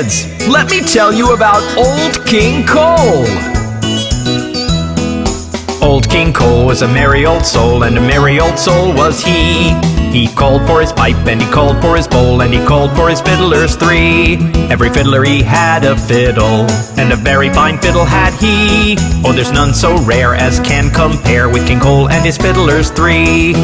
kids, let me tell you about Old King Cole. Old King Cole was a merry old soul, and a merry old soul was he. He called for his pipe, and he called for his bowl, and he called for his fiddlers three. Every fiddler he had a fiddle, and a very fine fiddle had he. Oh, there's none so rare as can compare with King Cole and his fiddlers three.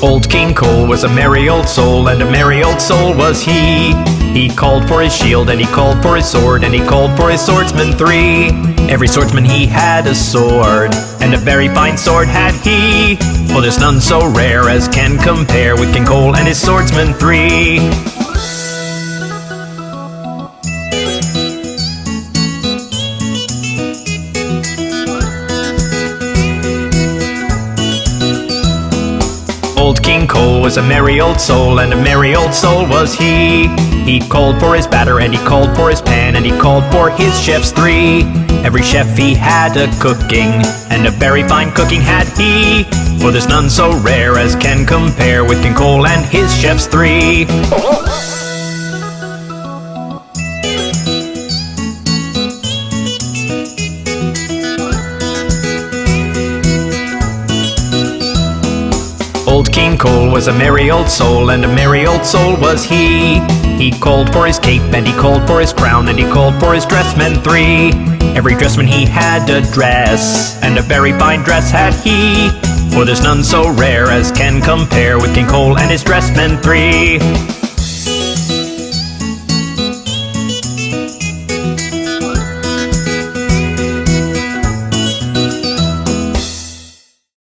Old King Cole was a merry old soul, and a merry old soul was he. He called for his shield, and he called for his sword, and he called for his swordsmen three. Every swordsman he had a sword, and a very fine sword had he. Oh, there's none so rare as can compare with King Cole and his swordsmen three. Old King Cole was a merry old soul, and a merry old soul was he. He called for his batter, and he called for his pan, and he called for his chefs three. Every chef he had a cooking, and a very fine cooking had he. For there's none so rare as can compare with King Cole and his chefs three. Old King Cole was a merry old soul, and a merry old soul was he. He called for his cape, and he called for his crown, and he called for his dressmen three. Every dressman he had a dress, and a very fine dress had he. For there's none so rare as can compare with King Cole and his dressmen three.